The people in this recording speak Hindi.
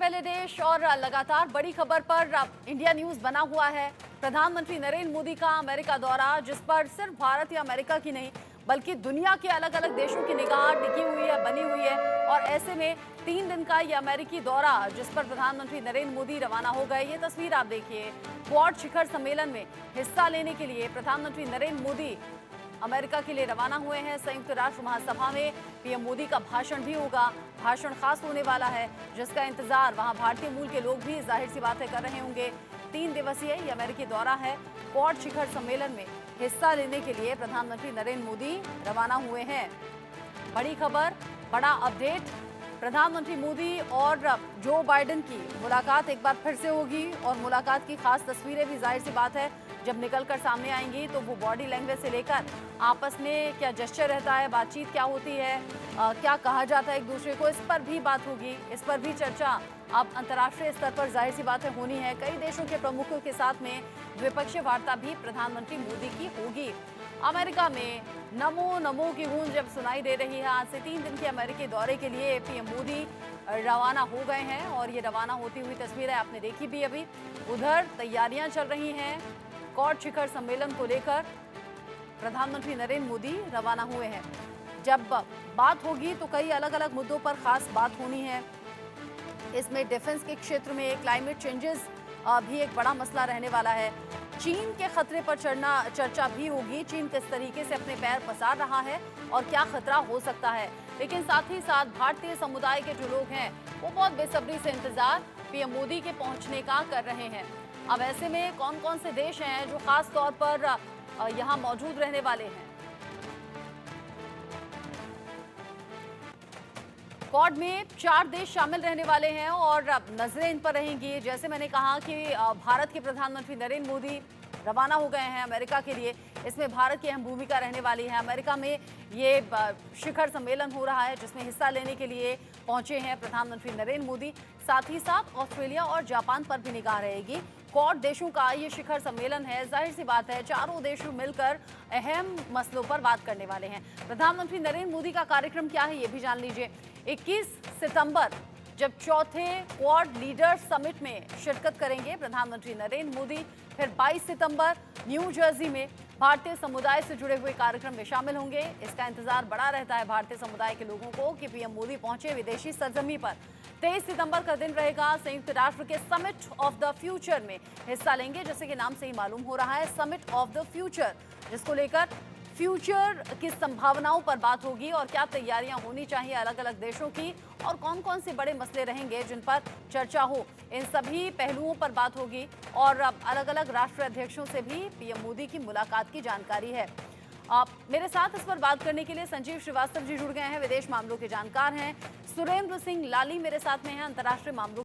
पहले देश और लगातार बड़ी खबर पर इंडिया न्यूज बना हुआ है। प्रधानमंत्री नरेंद्र मोदी का अमेरिका दौरा, जिस पर सिर्फ भारत या अमेरिका की नहीं बल्कि दुनिया के अलग अलग देशों की निगाह टिकी हुई है, बनी हुई है। और ऐसे में 3 दिन का ये अमेरिकी दौरा, जिस पर प्रधानमंत्री नरेंद्र मोदी रवाना हो गए। ये तस्वीर आप देखिए, क्वाड शिखर सम्मेलन में हिस्सा लेने के लिए प्रधानमंत्री नरेंद्र मोदी अमेरिका के लिए रवाना हुए हैं। संयुक्त राष्ट्र महासभा में पीएम मोदी का भाषण भी होगा। भाषण खास होने वाला है, जिसका इंतजार वहां भारतीय मूल के लोग भी जाहिर सी बातें कर रहे होंगे। 3 दिवसीय ये अमेरिकी दौरा है। क्वाड शिखर सम्मेलन में हिस्सा लेने के लिए प्रधानमंत्री नरेंद्र मोदी रवाना हुए हैं। बड़ी खबर, बड़ा अपडेट। प्रधानमंत्री मोदी और जो बाइडेन की मुलाकात एक बार फिर से होगी और मुलाकात की खास तस्वीरें भी जाहिर सी बात है जब निकलकर सामने आएंगी तो वो बॉडी लैंग्वेज से लेकर आपस में क्या जेस्चर रहता है, बातचीत क्या होती है, क्या कहा जाता है एक दूसरे को, इस पर भी बात होगी। इस पर भी चर्चा अब अंतर्राष्ट्रीय स्तर पर जाहिर सी बातें होनी है। कई देशों के प्रमुखों के साथ में द्विपक्षीय वार्ता भी प्रधानमंत्री मोदी की होगी। अमेरिका में नमो नमो की गूंज जब सुनाई दे रही है। आज से 3 दिन के अमेरिकी दौरे के लिए पीएम मोदी रवाना हो गए हैं और ये रवाना होती हुई तस्वीरें आपने देखी भी अभी। उधर तैयारियां चल रही हैं। क्वाड शिखर सम्मेलन को लेकर प्रधानमंत्री नरेंद्र मोदी रवाना हुए हैं। जब बात होगी तो कई अलग अलग मुद्दों पर खास बात होनी है। इसमें डिफेंस के क्षेत्र में क्लाइमेट चेंजेस भी एक बड़ा मसला रहने वाला है। चीन के खतरे पर चर्चा भी होगी। चीन किस तरीके से अपने पैर पसार रहा है और क्या खतरा हो सकता है। लेकिन साथ ही साथ भारतीय समुदाय के जो लोग हैं वो बहुत बेसब्री से इंतजार पीएम मोदी के पहुंचने का कर रहे हैं। अब ऐसे में कौन कौन से देश हैं जो खास तौर पर यहां मौजूद रहने वाले हैं। क्वाड में 4 देश शामिल रहने वाले हैं और नजरें इन पर रहेंगी। जैसे मैंने कहा कि भारत के प्रधानमंत्री नरेंद्र मोदी रवाना हो गए हैं अमेरिका के लिए। इसमें भारत की अहम भूमिका रहने वाली है। अमेरिका में ये शिखर सम्मेलन हो रहा है जिसमें हिस्सा लेने के लिए पहुंचे हैं प्रधानमंत्री नरेंद्र मोदी। साथ ही साथ ऑस्ट्रेलिया और जापान पर भी निगाह रहेगी। क्वाड देशों का ये शिखर सम्मेलन है। जाहिर सी बात है चारों देश मिलकर अहम मसलों पर बात करने वाले हैं। प्रधानमंत्री नरेंद्र मोदी का कार्यक्रम क्या है ये भी जान लीजिए। 21 सितंबर जब चौथे क्वाड लीडर्स समिट में शिरकत करेंगे प्रधानमंत्री नरेंद्र मोदी। फिर 22 सितंबर न्यू जर्सी में भारतीय समुदाय से जुड़े हुए कार्यक्रम में शामिल होंगे। इसका इंतजार बड़ा रहता है भारतीय समुदाय के लोगों को कि पीएम मोदी पहुंचे विदेशी सरजमी पर। 23 सितंबर का दिन रहेगा। संयुक्त राष्ट्र के समिट ऑफ द फ्यूचर में हिस्सा लेंगे, जैसे कि नाम से ही मालूम हो रहा है, समिट ऑफ द फ्यूचर, जिसको लेकर फ्यूचर की संभावनाओं पर बात होगी और क्या तैयारियां होनी चाहिए अलग अलग देशों की और कौन कौन से बड़े मसले रहेंगे जिन पर चर्चा हो। इन सभी पहलुओं पर बात होगी और अलग अलग राष्ट्र अध्यक्षों से भी पीएम मोदी की मुलाकात की जानकारी है। मेरे साथ इस पर बात करने के लिए संजीव श्रीवास्तव जी जुड़ गए हैं, विदेश मामलों के जानकार हैं। सुरेंद्र सिंह लाली मेरे साथ में हैं, अंतर्राष्ट्रीय मामलों